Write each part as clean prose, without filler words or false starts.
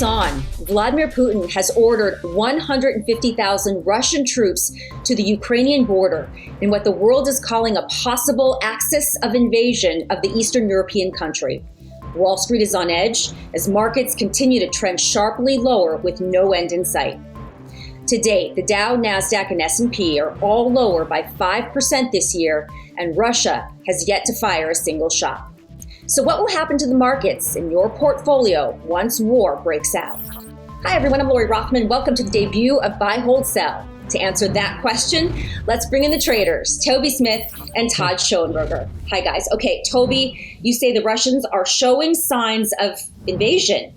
this on. Vladimir Putin has ordered 150,000 Russian troops to the Ukrainian border in what the world is calling a possible axis of invasion of the Eastern European country. Wall Street is on edge as markets continue to trend sharply lower with no end in sight. To date, the Dow, NASDAQ, and S&P are all lower by 5% this year, and Russia has yet to fire a single shot. So what will happen to the markets in your portfolio once war breaks out? Hi everyone, I'm Lori Rothman. Welcome to the debut of Buy, Hold, Sell. To answer that question, let's bring in the traders, Toby Smith and Todd Schoenberger. Hi guys. Okay, Toby, you say the Russians are showing signs of invasion.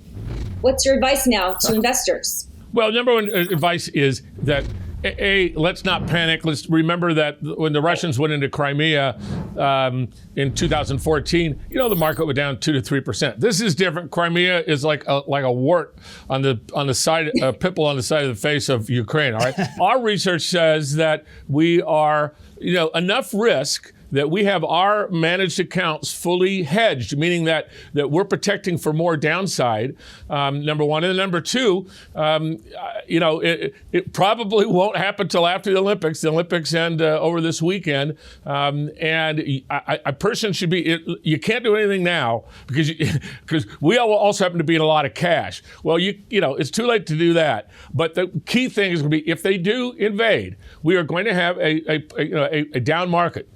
What's your advice now to investors? Well, number one advice is that, let's not panic. Let's remember that when the Russians went into Crimea in 2014, the market went down 2 to 3%. This is different. Crimea is like a wart on the side, a pimple on the side of the face of Ukraine. All right. Our research says that we are, enough risk that we have our managed accounts fully hedged, meaning that we're protecting for more downside, number one. And number two, it probably won't happen till after the Olympics. The Olympics end over this weekend. And a person should be, you can't do anything now because we also happen to be in a lot of cash. Well, it's too late to do that. But the key thing is going to be, if they do invade, we are going to have a down market.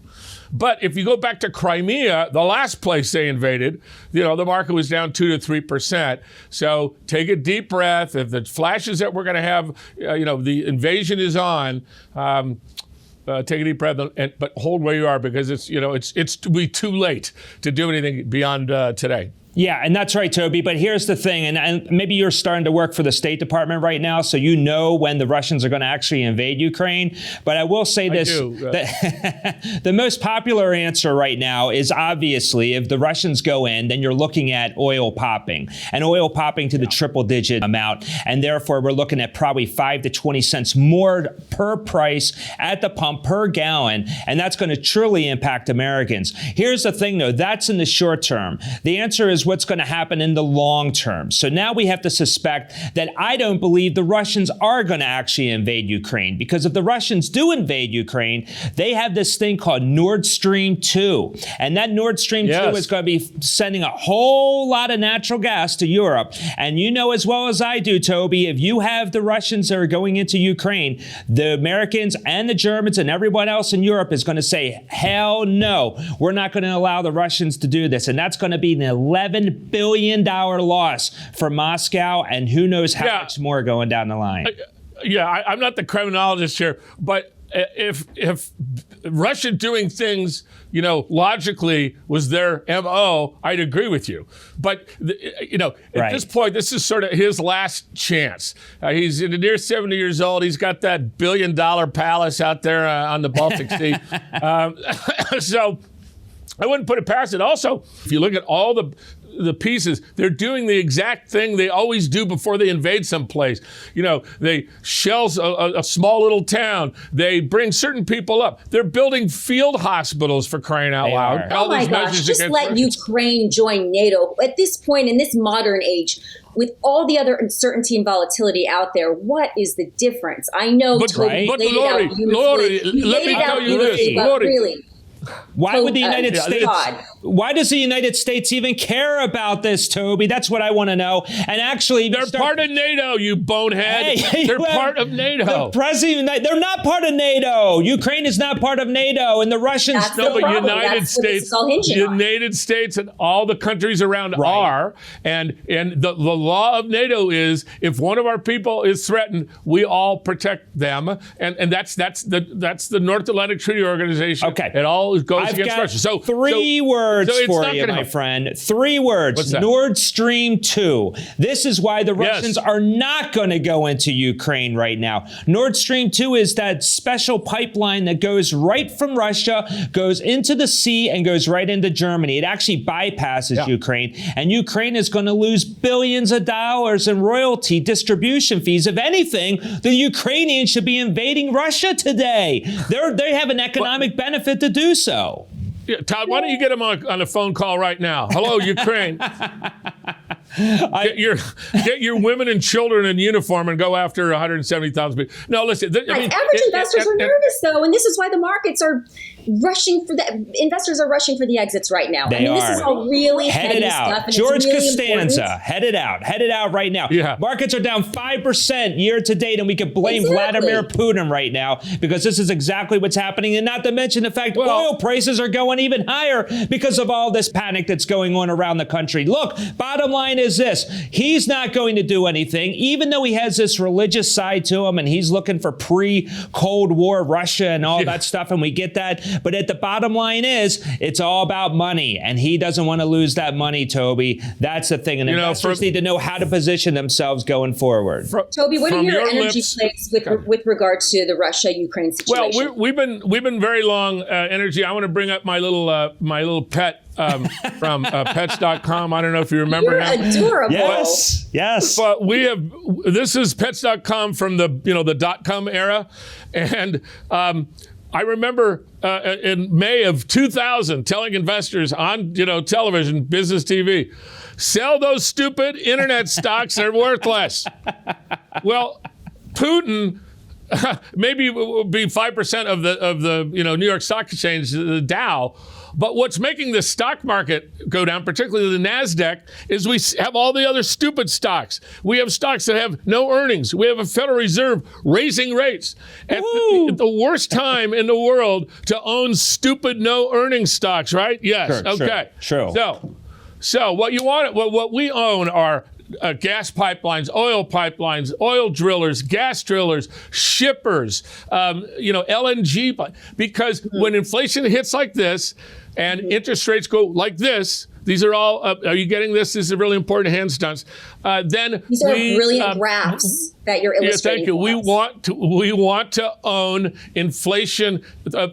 But if you go back to Crimea, the last place they invaded, the market was down 2 to 3%. So take a deep breath. If the flashes that we're going to have, the invasion is on, take a deep breath, but hold where you are because it's to be too late to do anything beyond today. Yeah, and that's right, Toby. But here's the thing, and maybe you're starting to work for the State Department right now, so you know when the Russians are going to actually invade Ukraine. But I will say this, the most popular answer right now is obviously if the Russians go in, then you're looking at oil popping, and oil popping to the triple-digit amount. And therefore, we're looking at probably 5 to 20 cents more per price at the pump per gallon, and that's going to truly impact Americans. Here's the thing, though. That's in the short term. The answer is what's going to happen in the long term. So now we have to suspect that I don't believe the Russians are going to actually invade Ukraine, because if the Russians do invade Ukraine, they have this thing called Nord Stream 2. And that Nord Stream 2 is going to be sending a whole lot of natural gas to Europe. And you know as well as I do, Toby, if you have the Russians that are going into Ukraine, the Americans and the Germans and everyone else in Europe is going to say, hell no, we're not going to allow the Russians to do this. And that's going to be an $11 billion loss for Moscow, and who knows how much more going down the line. I'm not the criminologist here, but if Russia doing things, logically was their MO, I'd agree with you. But, at this point, this is sort of his last chance. He's near 70 years old. He's got that $1 billion palace out there on the Baltic Sea. So I wouldn't put it past it. Also, if you look at all the pieces, they're doing the exact thing they always do before they invade someplace. They shells a small little town. They bring certain people up. They're building field hospitals, for crying out loud. Oh my gosh, just let Ukraine join NATO. At this point, in this modern age, with all the other uncertainty and volatility out there, what is the difference? I know Toby laid it out beautifully, but really, why would the United States? Why does the United States even care about this, Toby? That's what I want to know. And actually, they're part of NATO, you bonehead. They're part of NATO. They're not part of NATO. Ukraine is not part of NATO, and the Russians. United States and all the countries around are. And the law of NATO is if one of our people is threatened, we all protect them. And that's the North Atlantic Treaty Organization. Okay, it all goes against Russia. So three words for you, my friend. 3 words. Nord Stream 2. This is why the Russians are not going to go into Ukraine right now. Nord Stream 2 is that special pipeline that goes right from Russia, goes into the sea, and goes right into Germany. It actually bypasses Ukraine, and Ukraine is going to lose billions of dollars in royalty distribution fees. If anything, the Ukrainians should be invading Russia today. They have an economic benefit to do so. Yeah, Todd, why don't you get him on a phone call right now? Hello, Ukraine. Get your women and children in uniform and go after 170,000 people. No, listen. Average investors are nervous, though, and this is why the markets are rushing for the investors are rushing for the exits right now. This is all really heady stuff. And George it's really Costanza, important. head it out right now. Yeah. Markets are down 5% year to date, and we could blame Vladimir Putin right now because this is exactly what's happening. And not to mention the fact oil prices are going even higher because of all this panic that's going on around the country. Look, bottom line is this. He's not going to do anything, even though he has this religious side to him and he's looking for pre-Cold War Russia and all that stuff, and we get that. But at the bottom line is, it's all about money, and he doesn't want to lose that money, Toby. That's the thing, and investors need to know how to position themselves going forward. Toby, what are your energy plays with regard to the Russia-Ukraine situation? Well, we've been very long energy. I want to bring up my little pet from Pets.com. I don't know if you remember him. Adorable. Yes. But this is Pets.com from the .com era, and I remember in May of 2000 telling investors on television, business TV, sell those stupid internet stocks, they're worthless. Well, Putin maybe will be 5% of the New York Stock Exchange, the Dow. But what's making the stock market go down, particularly the NASDAQ, is we have all the other stupid stocks. We have stocks that have no earnings. We have a Federal Reserve raising rates. At the worst time in the world to own stupid no earnings stocks, right? Yes. Sure, okay. Sure. So what you want, what we own are gas pipelines, oil drillers, gas drillers, shippers, LNG, because when inflation hits like this and interest rates go like this, these are all, are you getting this? This is really important hand stunts. Then these are brilliant graphs that you're illustrating. Yeah, thank you. We want to own inflation,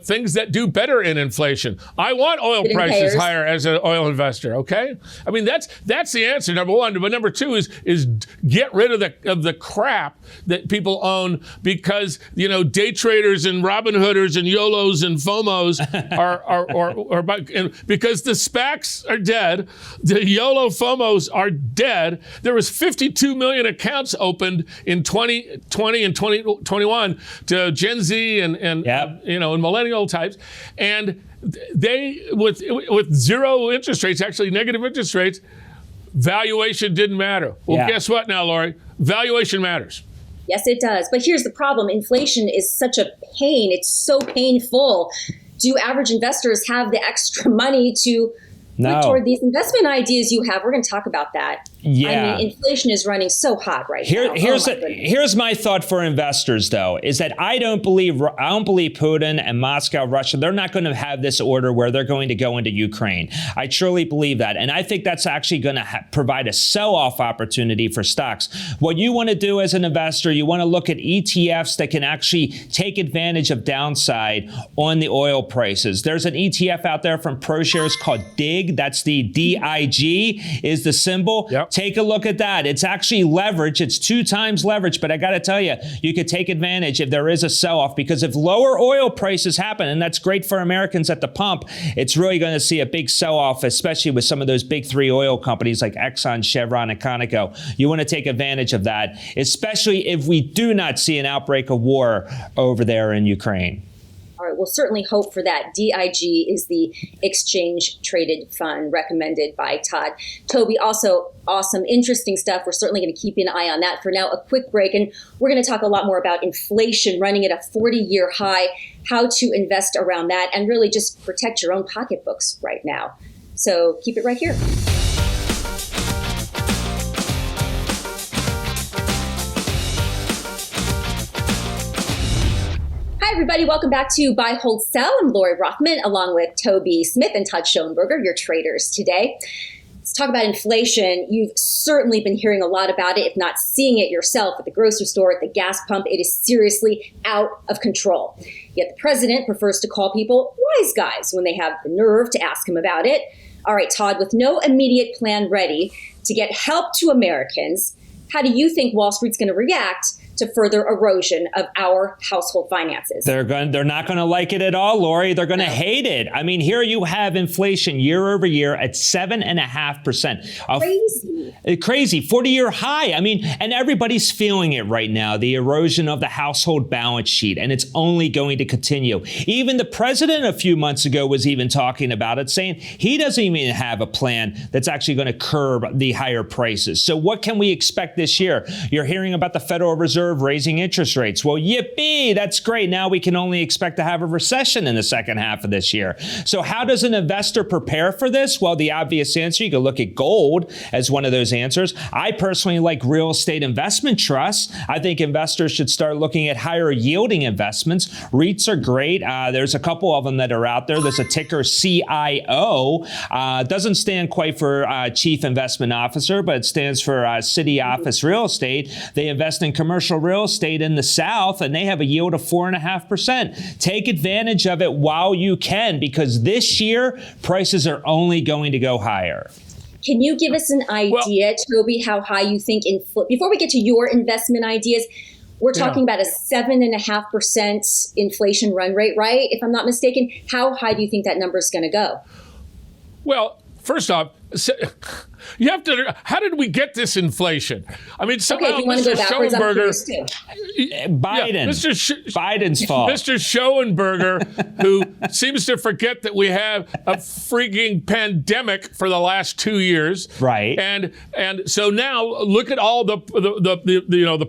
things that do better in inflation. I want oil prices higher as an oil investor. Okay, I mean that's the answer. Number one, but number two is get rid of the crap that people own because day traders and Robin Hooders and YOLOs and FOMOs are because the SPACs are dead. The YOLO FOMOs are dead. There was 52 million accounts opened in 2020 and 2021 to Gen Z and millennial types, and they with zero interest rates, actually negative interest rates, valuation didn't matter. Well, guess what now, Lori? Valuation matters. Yes, it does. But here's the problem. Inflation is such a pain. It's so painful. Do average investors have the extra money to put toward these investment ideas you have? We're going to talk about that. Yeah. I mean, inflation is running so hot right now. Here's my thought for investors, though, is that I don't believe Putin and Moscow, Russia, they're not going to have this order where they're going to go into Ukraine. I truly believe that. And I think that's actually going to provide a sell-off opportunity for stocks. What you want to do as an investor, you want to look at ETFs that can actually take advantage of downside on the oil prices. There's an ETF out there from ProShares called DIG. That's the DIG is the symbol. Yep. Take a look at that. It's actually leverage. It's 2 times leverage. But I got to tell you, you could take advantage if there is a sell-off, because if lower oil prices happen, and that's great for Americans at the pump, it's really going to see a big sell-off, especially with some of those big 3 oil companies like Exxon, Chevron, and Conoco. You want to take advantage of that, especially if we do not see an outbreak of war over there in Ukraine. All right, we'll certainly hope for that. DIG is the exchange traded fund recommended by Todd. Toby, also awesome, interesting stuff. We're certainly going to keep an eye on that. For now, a quick break, and we're going to talk a lot more about inflation running at a 40-year high, how to invest around that, and really just protect your own pocketbooks right now. So keep it right here. Hi, everybody. Welcome back to Buy, Hold, Sell. I'm Lori Rothman, along with Toby Smith and Todd Schoenberger, your traders today. Let's talk about inflation. You've certainly been hearing a lot about it, if not seeing it yourself at the grocery store, at the gas pump. It is seriously out of control. Yet the president prefers to call people wise guys when they have the nerve to ask him about it. All right, Todd, with no immediate plan ready to get help to Americans, how do you think Wall Street's going to react to further erosion of our household finances. They're not going to like it at all, Lori. They're going to hate it. I mean, here you have inflation year over year at 7.5%. Crazy. Crazy, 40-year high. I mean, and everybody's feeling it right now, the erosion of the household balance sheet, and it's only going to continue. Even the president a few months ago was even talking about it, saying he doesn't even have a plan that's actually going to curb the higher prices. So what can we expect this year? You're hearing about the Federal Reserve raising interest rates. Well, yippee, that's great. Now we can only expect to have a recession in the second half of this year. So how does an investor prepare for this? Well, the obvious answer, you can look at gold as one of those answers. I personally like real estate investment trusts. I think investors should start looking at higher yielding investments. REITs are great. There's a couple of them that are out there. There's a ticker CIO. Doesn't stand quite for Chief Investment Officer, but it stands for City Office Real Estate. They invest in commercial real estate in the South, and they have a yield of 4.5%. Take advantage of it while you can, because this year prices are only going to go higher. Can you give us an idea, Toby, how high you think before we get to your investment ideas? We're talking about a 7.5% inflation run rate, right? If I'm not mistaken. How high do you think that number is going to go? Well, first off, you have to. How did we get this inflation? I mean, somehow Mr. Schoenberger, Biden's fault. Mr. Schoenberger, who seems to forget that we have a freaking pandemic for the last 2 years, right? And so now look at all the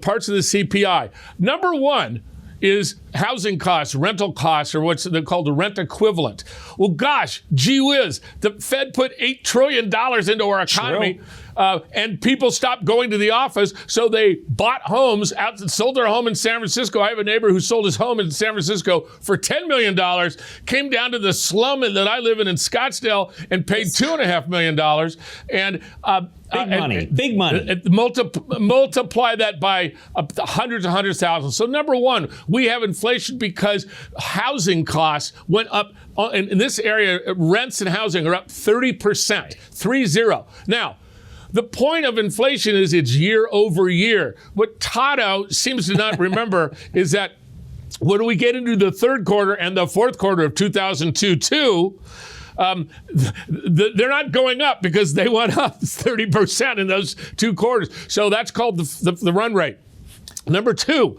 parts of the CPI. Number one is housing costs, rental costs, or what's called the rent equivalent. Well, gosh, gee whiz, the Fed put $8 trillion into our economy, and people stopped going to the office, so they bought homes, sold their home in San Francisco. I have a neighbor who sold his home in San Francisco for $10 million, came down to the slum that I live in Scottsdale and paid $2.5 million. And Big money. Multiply that by hundreds of thousands. So number one, we have inflation because housing costs went up. In this area, rents and housing are up 30%, 30. Now, the point of inflation is it's year over year. What Tado seems to not remember is that when we get into the third quarter and the fourth quarter of 2002, they're not going up because they went up 30% in those two quarters. So that's called the run rate. Number two,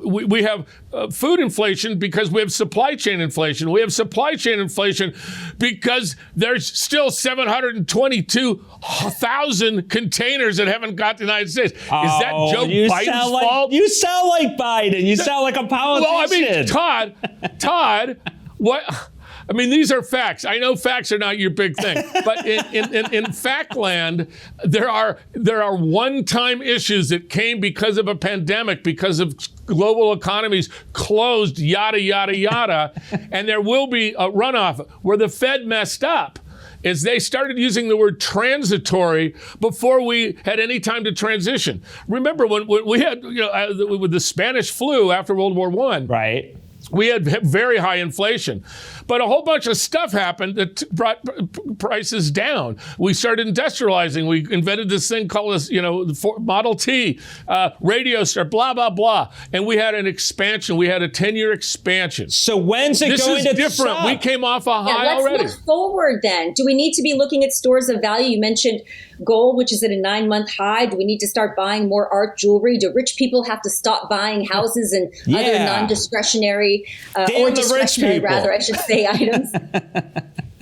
we have food inflation because we have supply chain inflation. We have supply chain inflation because there's still 722,000 containers that haven't got to the United States. Is that Joe Biden's fault? You sound like Biden. You sound like a politician. Well, I mean, Todd, what? I mean, these are facts. I know facts are not your big thing, but in fact land, there are one-time issues that came because of a pandemic, because of global economies closed, yada, yada, yada, and there will be a runoff. Where the Fed messed up is they started using the word transitory before we had any time to transition. Remember when we had with the Spanish flu after World War I, right? We had very high inflation, but a whole bunch of stuff happened that brought prices down. We started industrializing. We invented this thing called Model T, radio star, blah, blah, blah. And we had an expansion. We had a 10-year expansion. So when's it going to This is different. stop? We came off a high already. Let's look forward then. Do we need to be looking at stores of value? You mentioned gold, which is at a 9-month high. Do we need to start buying more art jewelry? Do rich people have to stop buying houses and other non-discretionary or discretionary, rather, I should say, items?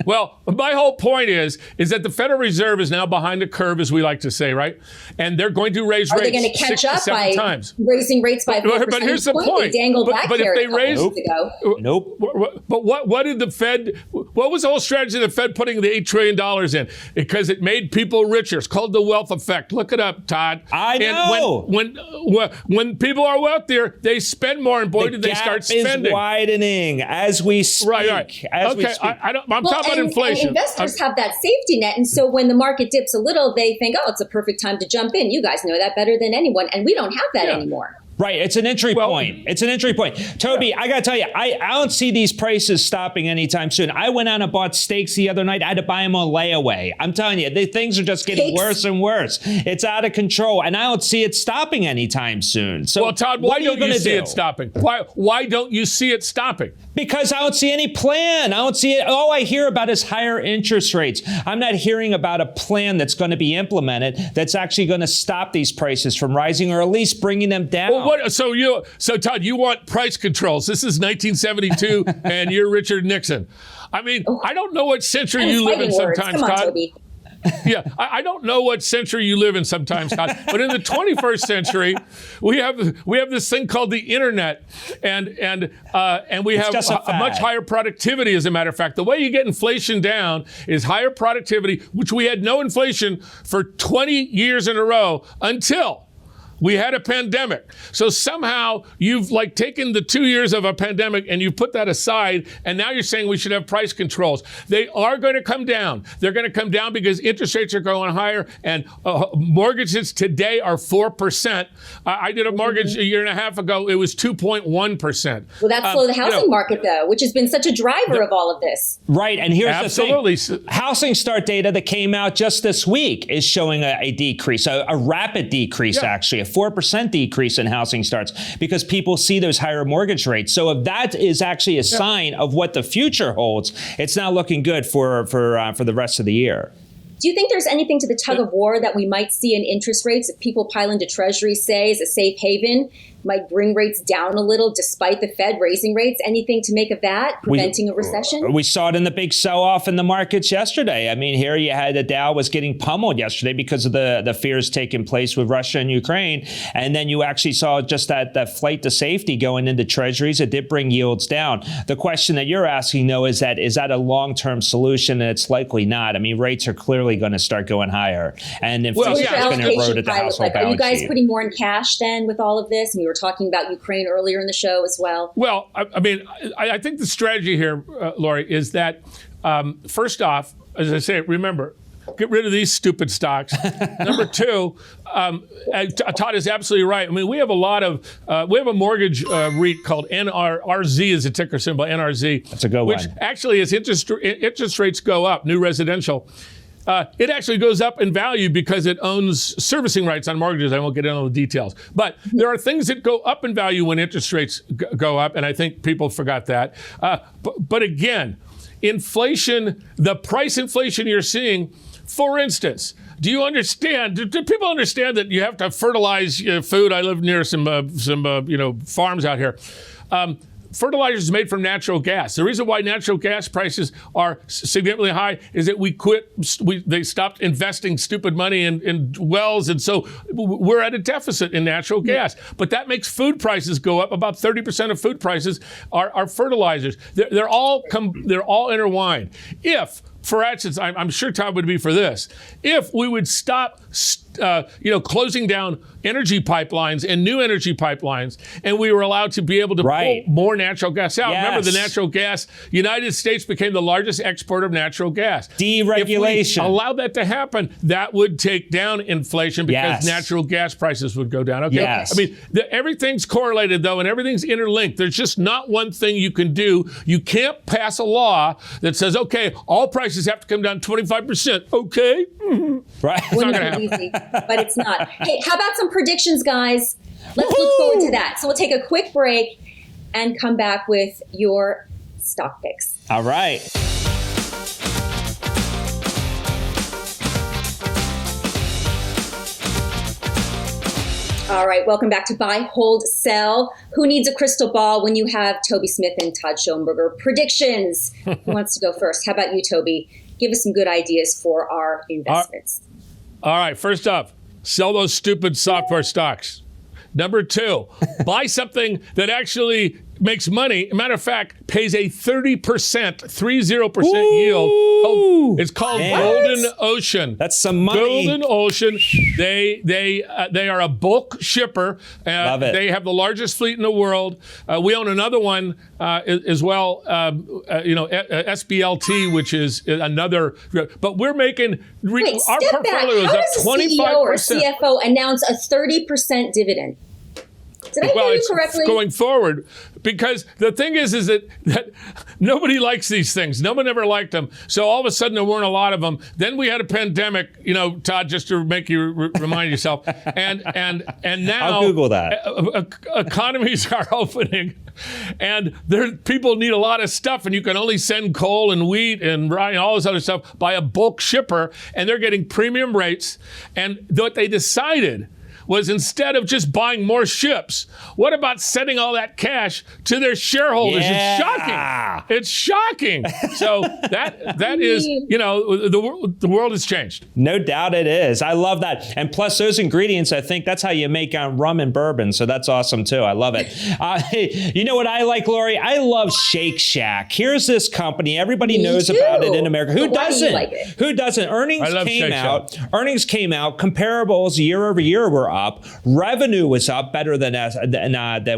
Well, my whole point is that the Federal Reserve is now behind the curve, as we like to say, right? And they're going to raise rates. Are they going to catch up by times. Raising rates by 4%? But here's the point. They dangled back but there if they raise, nope. But what did the Fed? What was the whole strategy of the Fed putting the $8 trillion in? Because it made people richer. It's called the wealth effect. Look it up, Todd. I know. And when people are wealthier, they spend more, and boy, did they start spending. The gap is widening as we speak. Right. I'm talking about inflation. And investors have that safety net, and so when the market dips a little, they think, "Oh, it's a perfect time to jump in." You guys know that better than anyone, and we don't have that anymore. Right. It's an entry point. It's an entry point. Toby, I got to tell you, I don't see these prices stopping anytime soon. I went out and bought steaks the other night. I had to buy them on layaway. I'm telling you, things are just getting worse and worse. It's out of control, and I don't see it stopping anytime soon. So, well, Todd, why don't you see it stopping? Why don't you see it stopping? Because I don't see any plan. I don't see it. All I hear about is higher interest rates. I'm not hearing about a plan that's going to be implemented that's actually going to stop these prices from rising, or at least bringing them down. Well, so Todd, you want price controls. This is 1972 and you're Richard Nixon. I mean, I don't know what century you live in sometimes, Come on, Todd. Toby. Yeah, I don't know what century you live in sometimes, Todd, but in the 21st century, we have this thing called the internet, and we have a much higher productivity. As a matter of fact, the way you get inflation down is higher productivity, which we had no inflation for 20 years in a row until we had a pandemic. So somehow you've taken the 2 years of a pandemic and you've put that aside, and now you're saying we should have price controls. They are going to come down. They're going to come down because interest rates are going higher, and mortgages today are 4%. I did a mortgage a year and a half ago. It was 2.1%. Well, that's slowed the housing market, though, which has been such a driver of all of this. Right, and here's the thing. Housing start data that came out just this week is showing a decrease, a rapid decrease, actually, a 4% decrease in housing starts, because people see those higher mortgage rates. So if that is actually a sign of what the future holds, it's not looking good for the rest of the year. Do you think there's anything to the tug of war that we might see in interest rates if people pile into Treasuries, say, as a safe haven, might bring rates down a little despite the Fed raising rates? Anything to make of that, preventing a recession? We saw it in the big sell-off in the markets yesterday. I mean, here you had the Dow was getting pummeled yesterday because of the fears taking place with Russia and Ukraine. And then you actually saw just that flight to safety going into Treasuries. It did bring yields down. The question that you're asking, though, is that a long-term solution? And it's likely not. I mean, rates are clearly going to start going higher. And inflation is going to erode at the household balance sheet. Are you guys putting more in cash then with all of this? And we were talking about Ukraine earlier in the show as well. Well, I mean, I think the strategy here, Lori, is that first off, as I say, remember, get rid of these stupid stocks. Number two, Todd is absolutely right. I mean, we have a mortgage REIT called NRZ is a ticker symbol, NRZ. That's a good one. Which actually, as interest rates go up, new residential, it actually goes up in value because it owns servicing rights on mortgages. I won't get into all the details. But there are things that go up in value when interest rates go up, and I think people forgot that. But again, inflation, the price inflation you're seeing, for instance, do people understand that you have to fertilize food? I live near some farms out here. Fertilizer is made from natural gas. The reason why natural gas prices are significantly high is that they stopped investing stupid money in wells, and so we're at a deficit in natural gas. But that makes food prices go up. About 30% of food prices are fertilizers. They're all intertwined. If, for instance, I'm sure Todd would be for this, if we would stop closing down energy pipelines and new energy pipelines, and we were allowed to be able to pull more natural gas out. Yes. Remember, the natural gas, United States became the largest exporter of natural gas. Deregulation. If we allowed that to happen, that would take down inflation because natural gas prices would go down. Okay. Yes. I mean, everything's correlated, though, and everything's interlinked. There's just not one thing you can do. You can't pass a law that says, okay, all prices have to come down 25%. Okay? Right. It's not going to happen. Easy, but it's not. Hey, how about some predictions, guys? Let's look forward to that. So we'll take a quick break and come back with your stock picks. All right. All right, welcome back to Buy, Hold, Sell. Who needs a crystal ball when you have Toby Smith and Todd Schoenberger? Predictions. Who wants to go first? How about you, Toby? Give us some good ideas for our investments. All right, first up, sell those stupid software stocks. Number two, buy something that actually makes money. Matter of fact, pays a 30% yield. It's called Golden Ocean. That's some money. Golden Ocean. They are a bulk shipper. Love it. They have the largest fleet in the world. We own another one as well. SBLT, which is another. But we're making our portfolio is up 25%. How does a CEO or CFO announce a 30% dividend? Did I hear you it's correctly? going forward, because the thing is that nobody likes these things. No one ever liked them. So all of a sudden there weren't a lot of them. Then we had a pandemic, Todd, just to make you remind yourself. And now I'll Google that. Economies are opening, and people need a lot of stuff, and you can only send coal and wheat and rye and all this other stuff by a bulk shipper, and they're getting premium rates. And what they decided was, instead of just buying more ships, what about sending all that cash to their shareholders? Yeah. It's shocking. It's shocking. So that is, the world has changed. No doubt it is. I love that. And plus those ingredients, I think that's how you make rum and bourbon. So that's awesome too. I love it. You know what I like, Lori? I love Shake Shack. Here's this company. Everybody knows about it in America. Who doesn't? Who doesn't? Earnings came out. Comparables year over year were up. Revenue was up better than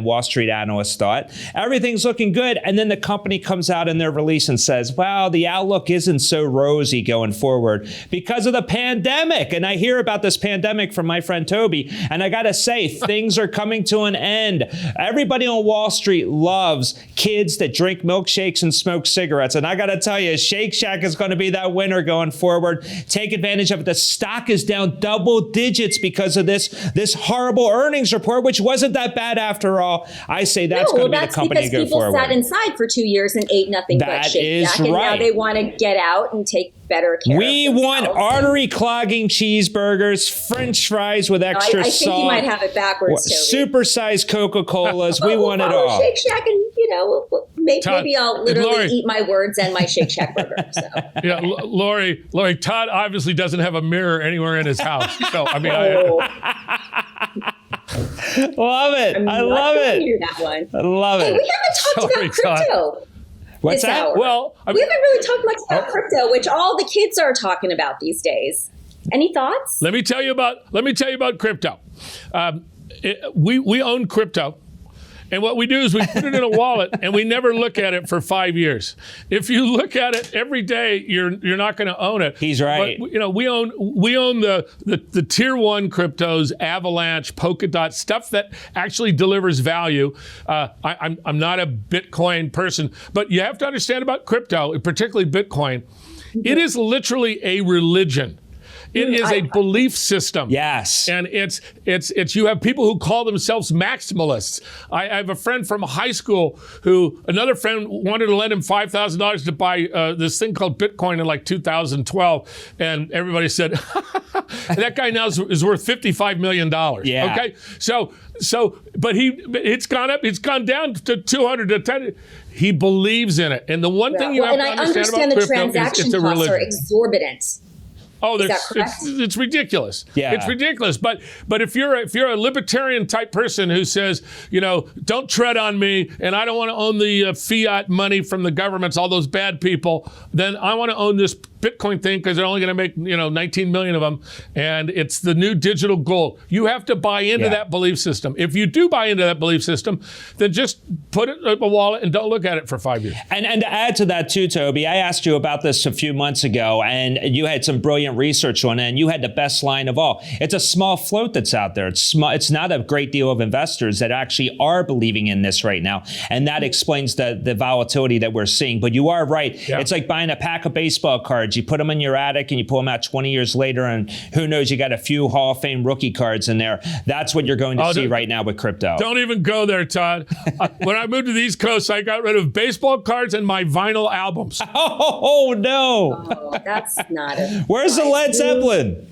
Wall Street analysts thought. Everything's looking good. And then the company comes out in their release and says, wow, the outlook isn't so rosy going forward because of the pandemic. And I hear about this pandemic from my friend Toby. And I got to say, things are coming to an end. Everybody on Wall Street loves kids that drink milkshakes and smoke cigarettes. And I got to tell you, Shake Shack is going to be that winner going forward. Take advantage of it. The stock is down double digits because of this horrible earnings report, which wasn't that bad after all. I say that's going to be the company to go forward. That's because people sat inside for 2 years and ate nothing but Shake Shack. And now they want to get out and take better care We of want artery clogging cheeseburgers, French fries with extra I salt. think you might have it backwards, Toby. Supersized Coca-Colas. We want it all. Shake Shack, and maybe I'll literally eat my words and my Shake Shack burger. So. Yeah, Lori, Todd obviously doesn't have a mirror anywhere in his house. So I mean, love it. I love it. That one. I love it. Hey, we haven't talked about crypto. What's that? Hour. Well, we haven't really talked much about crypto, which all the kids are talking about these days. Any thoughts? Let me tell you about crypto. We own crypto. And what we do is we put it in a wallet and we never look at it for 5 years. If you look at it every day, you're not going to own it. He's right. But, we own the tier one cryptos, Avalanche, Polkadot, stuff that actually delivers value. I'm not a Bitcoin person, but you have to understand about crypto, particularly Bitcoin. It is literally a religion. It is a belief system. Yes. And it's you have people who call themselves maximalists. I have a friend from high school who another friend wanted to lend him $5,000 to buy this thing called Bitcoin in like 2012. And everybody said, that guy now is worth $55 million. Yeah. Okay. But it's gone up, it's gone down to 200 to 10. He believes in it. And the one thing you have to understand about crypto is it's a religion. The transaction costs are exorbitant. Oh, it's ridiculous. Yeah. It's ridiculous. But if you're a libertarian type person who says, don't tread on me, and I don't want to own the fiat money from the governments, all those bad people, then I want to own this Bitcoin thing because they're only going to make 19 million of them, and it's the new digital gold. You have to buy into that belief system. If you do buy into that belief system, then just put it in a wallet and don't look at it for 5 years. And to add to that too, Toby, I asked you about this a few months ago, and you had some brilliant research on it, and you had the best line of all. It's a small float that's out there. It's small. It's not a great deal of investors that actually are believing in this right now, and that explains the volatility that we're seeing. But you are right. Yeah. It's like buying a pack of baseball cards. You put them in your attic and you pull them out 20 years later, and who knows, you got a few Hall of Fame rookie cards in there. That's what you're going to see right now with crypto. Don't even go there, Todd. When I moved to the East Coast, I got rid of baseball cards and my vinyl albums. Oh, no. Oh, that's not a... Where's the Led Zeppelin?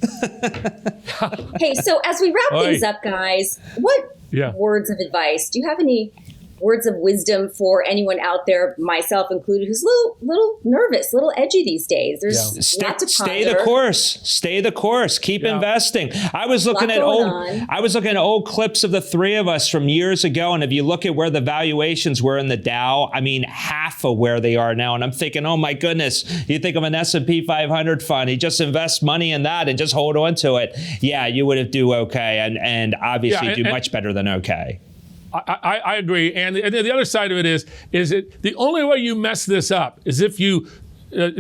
Hey, so as we wrap things up, guys, what words of advice? Do you have any words of wisdom for anyone out there, myself included, who's a little nervous, a little edgy these days? There's lots to ponder. Stay the course. Stay the course. Keep investing. I was looking at old clips of the three of us from years ago, and if you look at where the valuations were in the Dow, I mean, half of where they are now. And I'm thinking, oh my goodness, you think of an S&P 500 fund, you just invest money in that and just hold on to it. Yeah, you would do okay, and obviously do much better than okay. I agree. And the other side of it is the only way you mess this up is if you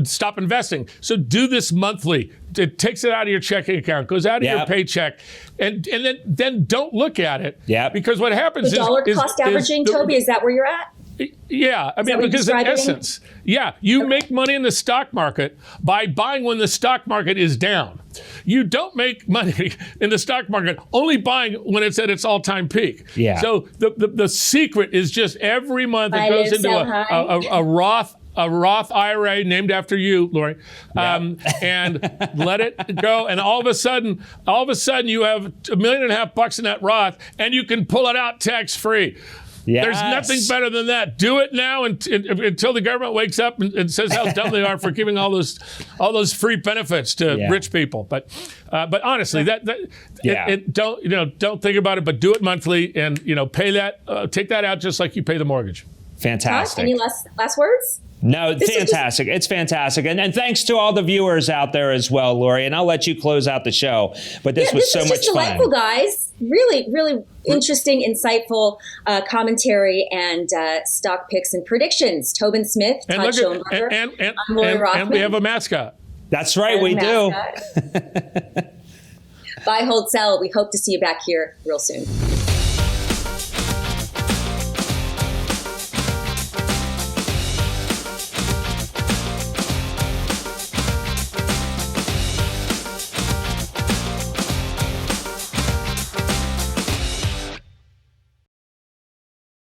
stop investing. So do this monthly. It takes it out of your checking account, goes out of your paycheck, and then don't look at it. Yeah. Because what happens the dollar cost averaging, Toby, is that where you're at? Yeah, I mean, because in essence, you make money in the stock market by buying when the stock market is down. You don't make money in the stock market only buying when it's at its all-time peak. Yeah. So the secret is just every month it goes into a Roth IRA named after you, Lori, and let it go. And all of a sudden, you have $1.5 million in that Roth, and you can pull it out tax-free. Yes. There's nothing better than that. Do it now until the government wakes up and says how dumb they are for giving all those free benefits to rich people. But honestly, don't think about it. But do it monthly, and take that out just like you pay the mortgage. Fantastic. Any last words? No, fantastic. It's fantastic. And thanks to all the viewers out there as well, Lori. And I'll let you close out the show. But this was so much fun. This was delightful, guys. Really, really interesting, insightful commentary and stock picks and predictions. Tobin Smith, Todd Schoenberger, I'm Lori Rothman. And we have a mascot. That's right, we do. Buy, hold, sell. We hope to see you back here real soon.